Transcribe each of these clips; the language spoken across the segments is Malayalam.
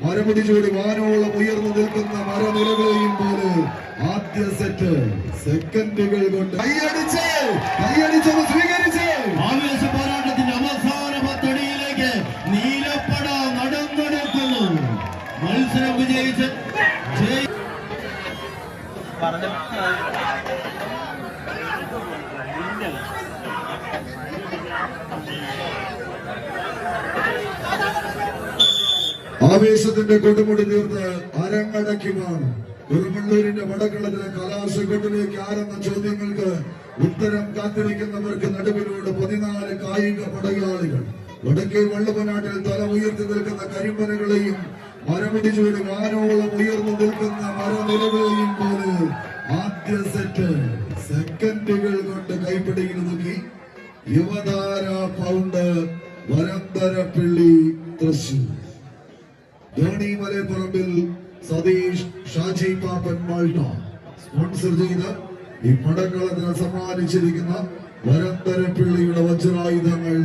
മരമുടിച്ചൂടി വാനോളം ഉയർന്നു നിൽക്കുന്ന മരനിരകളെയും പോലെ ആദ്യ സെറ്റ് സെക്കൻഡുകൾ കൊണ്ട് കൈയടിച്ചത് സ്വീകരിച്ച് ആവേശ പോരാട്ടത്തിന്റെ അവസാന പത്തടിയിലേക്ക് നീലപ്പട നടന്നെടുക്കുന്നു. മത്സരം വിജയിച്ച് ആവേശത്തിന്റെ കൊടുമുടി തീർത്ത് അരങ്ങടയ്ക്കുമാണ് കുറുമള്ളൂരിന്റെ വടക്കളത്തിലെ കലാശക്കൊട്ടിലേക്ക് ആരെന്ന ചോദ്യങ്ങൾക്ക് ഉത്തരം കാത്തിരിക്കുന്നവർക്ക് നടുവിലൂടെ 14 കായിക പടയാളികൾ വടക്കേ വള്ളുവനാട്ടിൽ തല ഉയർത്തി നിൽക്കുന്ന കരിമ്പനകളെയും മരമുടിച്ചൂടി വാനോളം ഉയർന്നു നിൽക്കുന്ന മരനിരകളെയും പോലെ ആദ്യ സെറ്റ് സെക്കൻഡുകൾ കൊണ്ട് കൈപ്പിടിയിൽ ഒതുക്കി യുവതാര പൗണ്ട് വരന്തരപ്പിള്ളി തൃശൂർ. ധോണി മലപ്പുറമ്പിൽ സതീഷ് ഷാജി പാപ്പൻ മാൾട്ട സ്പോൺസർ ചെയ്ത് ഈ പടക്കളത്തിന് സമ്മാനിച്ചിരിക്കുന്ന വരന്തരപ്പിള്ളിയുടെ വജ്രായുധങ്ങൾ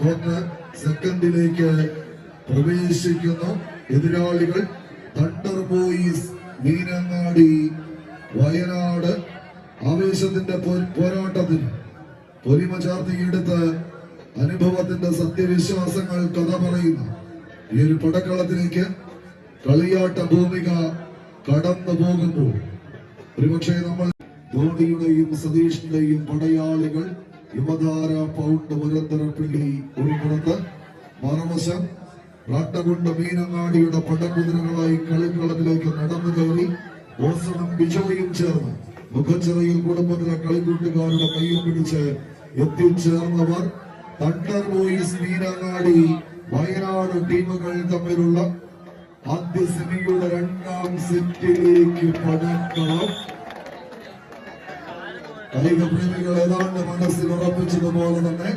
കൊന്ന് സെക്കൻഡിലേക്ക് പ്രവേശിക്കുന്നു. എതിരാളികൾ തണ്ടർ ബോയ്സ് മീനങ്ങാടി വയനാട്. ആവേശത്തിന്റെ പോരാട്ടത്തിന് പൊലിമ ചാർത്തിയെടുത്ത് അനുഭവത്തിന്റെ സത്യവിശ്വാസങ്ങൾ കഥ പറയുന്ന ഈ ഒരു പടക്കളത്തിലേക്ക് കളിയാട്ട ഭൂമിക കടന്നു പോകുമ്പോൾ ഒരുപക്ഷെ നമ്മൾ ധോണിയുടെയും സതീഷിന്റെയും പടയാളികൾ യുവതാര പൗണ്ട് വരന്തരപ്പിള്ളി ഒരു പുറത്ത്, മറുവശം റാട്ടകുണ്ട് മീനങ്ങാടിയുടെ പടക്കുതിരകളായി കളിക്കളത്തിലേക്ക് നടന്നു കയറി ഓസണം ബിജോയും ചേർന്ന് മുഖച്ചിറയിൽ കുടുംബത്തിലെ കളിക്കൂട്ടുകാരുടെ കയ്യിൽ പിടിച്ച് എത്തിച്ചേർന്നവർ തണ്ടർ ബോയ്സ് മീനങ്ങാടി വയനാട് ടീമുകൾ തമ്മിലുള്ള ആദ്യ സെമിയുടെ 2ാം സെറ്റിലേക്ക് പടക്കണം. കായിക പ്രേമികൾ ഏതാണ്ട് മനസ്സിൽ ഉറപ്പിച്ചതുപോലെ തന്നെ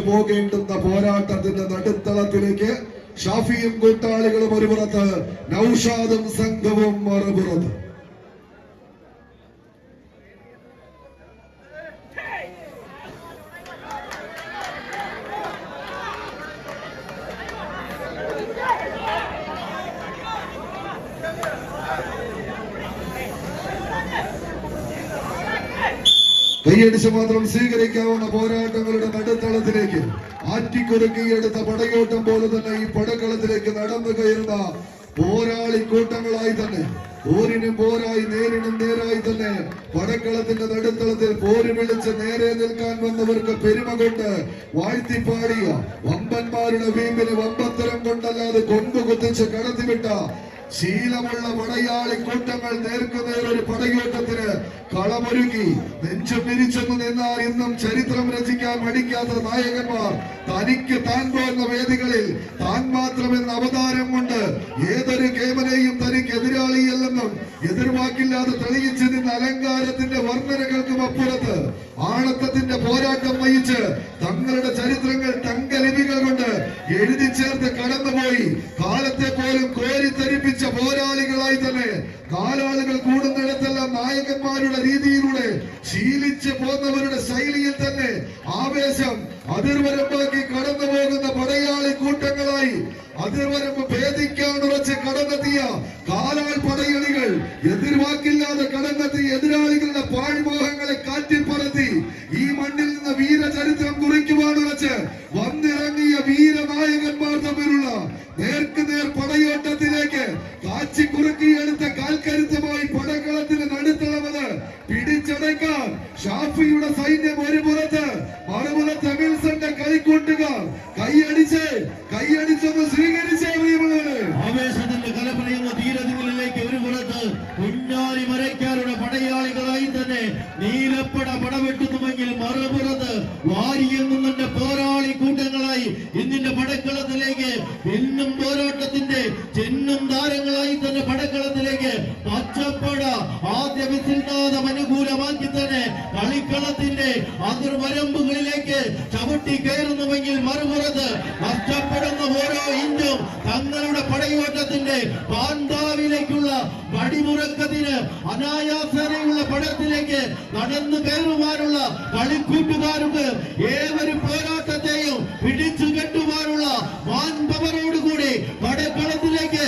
പോകേണ്ടുന്ന പോരാട്ടത്തിന്റെ നടുത്തളത്തിലേക്ക് ഷാഫിയും കൂട്ടാളികളും ഒരു പുറത്ത്, നൌഷാദും സംഘവും മറുപുറത്ത്. കൈയടിച്ച് മാത്രം സ്വീകരിക്കാവുന്ന പോരാട്ടങ്ങളുടെ നടുത്തളത്തിലേക്ക് ആറ്റിക്കുറുക്കിയെടുത്ത പടയോട്ടം പോലെ തന്നെ ഈ പടക്കളത്തിലേക്ക് നടന്നു കയറുന്ന പോരാളി കൂട്ടങ്ങളായി തന്നെ പോരിനും പോരായി നേരിനും നേരായി തന്നെ പടക്കളത്തിന്റെ നടുത്തളത്തിൽ പോര് വിളിച്ച് നേരെ നിൽക്കാൻ വന്നവർക്ക് പെരുമ കൊണ്ട് വാഴ്ത്തിപ്പാടിയ വമ്പന്മാരുടെ വീമ്പിന് വമ്പത്തരം കൊണ്ടല്ലാതെ കൊമ്പ് കുത്തിച്ച് കടത്തിവിട്ട ശീലമുള്ള പടയാളി കൂട്ടങ്ങൾ നേർക്കുനേർ ഒരു പടയോട്ടത്തിന് കളമൊരുക്കി നെഞ്ചു പിരിച്ചെന്ന് നിന്നാൽ ഇന്നും ചരിത്രം രചിക്കാൻ മടിക്കാത്ത നായകന്മാർ തനിക്ക് താൻ പോകുന്ന വേദികളിൽ താൻ മാത്രമെന്ന അവതാരം കൊണ്ട് ഏതൊരു കേമനെയും തനിക്ക് എതിരാളിയല്ലെന്നും എതിർവാക്കില്ലാതെ തെളിയിച്ചു നിന്ന അലങ്കാരത്തിന്റെ വർണ്ണനകൾക്കും അപ്പുറത്ത് ആണത്തത്തിന്റെ പോരാട്ടം വഹിച്ച് തങ്ങളുടെ ചരിത്രങ്ങൾ തങ്കലിപികൾ കൊണ്ട് എഴുതി ചേർത്ത് കടന്നുപോയി കാലത്തെ പോലും കോരിത്തരിപ്പിച്ച പോരാളികളായി തന്നെ കാലാളുകൾ കൂടുന്നിടത്തെല്ലാം നായകന്മാരുടെ രീതിയിലൂടെ ശീലിച്ച് പോന്നവരുടെ ശൈലിയിൽ തന്നെ ആവേശം അതിർവരമ്പാക്കി കടന്നു പോകുന്ന പടയാളി കൂട്ടങ്ങളായി അതിർവരമ്പ് ഭേദിക്കാൻ ഉറച്ച് കടന്നെത്തിയ കാലാൾ പടയണികൾ എതിർവാക്കില്ലാതെ കടന്നെത്തിയ എതിരാളികളുടെ പാഴ്മോഹങ്ങളെ കാറ്റിൽ പറത്തി ഈ മണ്ണിൽ നിന്ന് വീരചരിത്രം കുറിക്കുവാൻ ഉറച്ച് വന്നിറങ്ങിയ വീരനായകന്മാർ തമ്മിലുള്ള നേർക്കുനേർ പടയോട്ടത്തിലേക്ക് കാച്ചി കുറുക്കിയെടുത്ത കാൽക്കരുത്തമായി പടകളത്തിന് നടുത്തളവത് പിടിച്ചടക്കാൻ ഷാഫിയുടെ സൈന്യം ഒരു പുറത്ത്, മറുപുറത്ത് വിൽസന്റെ കളിക്കൂട്ടുകാർ കൈയടിച്ചൊന്ന് സ്വീകരിച്ചേ. ആവേശത്തിന്റെ കല പറയുന്ന തീരതികളിലേക്ക് ഒരു പുറത്ത് കുഞ്ഞാലി മരക്കാരുടെ പടയാളികളായി തന്നെ നീലപ്പട പടവെട്ടുന്നുവെങ്കിൽ മറുപുറത്ത് വാരിയെന്നുന്റെ പോരാളി കൂട്ടങ്ങളായി ഇന്നിന്റെ പടക്കളത്തിലേക്ക് ഇന്നും പോരാട്ടത്തിന്റെ ചെന്നും താരങ്ങളായി തന്നെ പടക്കളത്തിലേക്ക് പച്ചപ്പട ആദ്യ വിസിൽനാഥം അനുകൂലമാക്കി തന്നെ കളിക്കളത്തിന്റെ അതിർവരമ്പുകളിലേക്ക് ചവിട്ടി കയറുന്നുവെങ്കിൽ മറുപുറത്ത് നഷ്ടപ്പെടുന്ന ഓരോ ഇഞ്ചും തങ്ങളുടെ പടയോട്ടത്തിന്റെ പാണ്ഡാവിലേക്കുള്ള പടിമുറക്കത്തിന് അനായാസനയുള്ള പടത്തിലേക്ക് നടന്നു കയറുവാനുള്ള കളിക്കൂട്ടുകാർക്ക് ഏതൊരു പോരാട്ടത്തെയും പിടിച്ചു കെട്ടുവാനുള്ള വാൻപവരോടുകൂടി പടക്കളത്തിലേക്ക്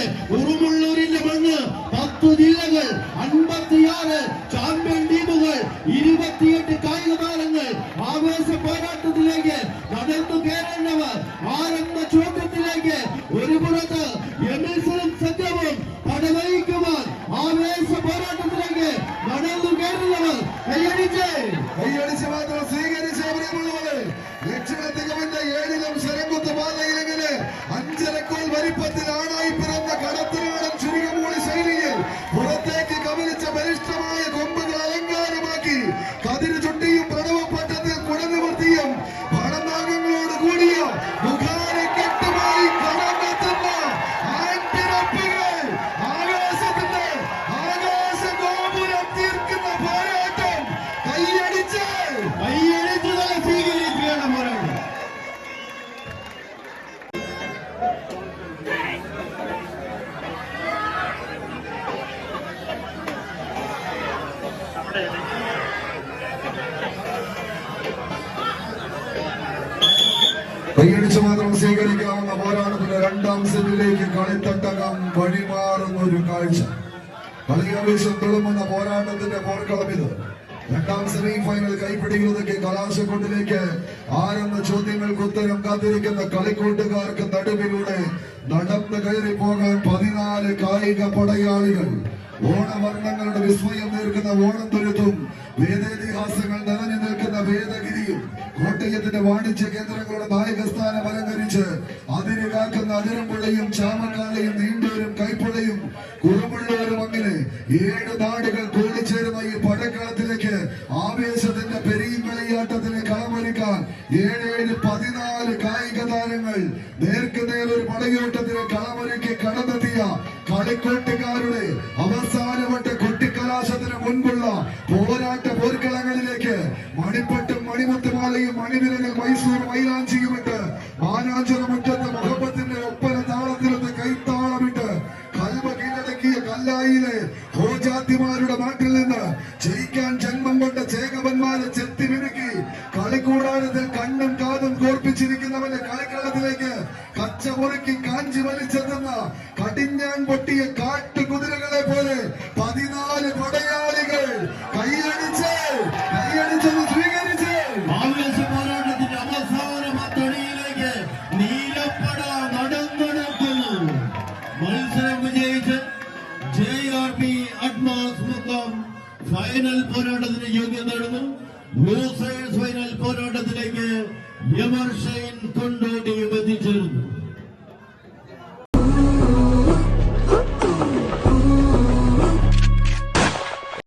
കൈയടിച്ച് മാത്രം സ്വീകരിക്കാവുന്ന പോരാട്ടത്തിന്റെ രണ്ടാം സെറ്റിലേക്ക് കളിത്തട്ടകം വഴിമാറുന്ന ഒരു കാഴ്ച. കളിയാവേശം തുളുമ്പുന്ന പോരാട്ടത്തിന്റെ പോർക്കളം ഇത്. രണ്ടാം സെമി ഫൈനൽ കൈപ്പിടികളൊക്കെ കലാശക്കൊണ്ടിലേക്ക് ആരെന്ന ചോദ്യങ്ങൾക്ക് ഉത്തരം കാത്തിരിക്കുന്ന കളിക്കൂട്ടുകാർക്ക് നടുവിലൂടെ നടന്നു കയറി പോകാൻ 14 കായിക പടയാളികൾ. ഓണവർണ്ണങ്ങളുടെ വിസ്മയം തീർക്കുന്ന ഓണം തുരുത്തും വേദേതിഹാസങ്ങൾ നിറഞ്ഞു നിൽക്കുന്ന വേദഗിരിയും കോട്ടയത്തിന്റെ വാണിജ്യ കേന്ദ്രങ്ങളുടെ നായകസ്ഥാനം അലങ്കരിച്ച് അതിര് കാക്കുന്ന അതിരമ്പുഴയും ചാമക്കാലയും നീണ്ടൂരും കൈപ്പുഴയും കുറുമുള്ളൂരും അങ്ങനെ 7 നാടുകൾ കൂടിച്ചേരുന്ന ഈ പടക്കളത്തിലേക്ക് ആവേശത്തിന്റെ പെരിയും കളിയാട്ടത്തിന് കളമൊരുക്കാൻ 14 കായിക താരങ്ങൾ നേർക്കുനേർ ഒരു പടയോട്ടത്തിന് കളമൊരുക്കി കടന്നെത്തിയ കളിക്കൂട്ടുകാരുടെ അവസാനവട്ട കൊട്ടിക്കലാശത്തിന് മുൻപുള്ള പോരാട്ട പോർക്കളങ്ങളിലേക്ക് മണിപ്പട്ടും മണിമുത്തുമാലയും മണിവിരകൾ മൈസൂർ മൈലാഞ്ചിയുമിട്ട് മാനാഞ്ചിറ മുറ്റത്ത് മുഹബത്തിന്റെ ഒപ്പന താളത്തിലൊന്ന് കൈത്താളമിട്ട് കൽവ കീഴടക്കിയ കല്ലായിലെ ഹോജാത്തിമാരുടെ നാട്ടിൽ നിന്ന് ജയിക്കാൻ ജന്മം കൊണ്ട ചേകവന്മാരെ ചെത്തി മിനുക്കി കളിക്കൂടാരത്തിൽ കണ്ണും കാതും കോർപ്പിച്ചിരിക്കുന്നവന്റെ കളിക്കളത്തിലേക്ക് കച്ചമുറുക്കി കാഞ്ചി വലിച്ചെത്തുന്ന കടിഞ്ഞാൻ പൊട്ടിയ കാട്ടുകുതിരകളെ പോലെ 14 പടയാളികൾ കൈയടിച്ചത് സ്വീകരിച്ച് ആവേശ പോരാട്ടത്തിന്റെ അവസാന പത്തടിയിലേക്ക് നീലപ്പട നടന്നു മത്സരം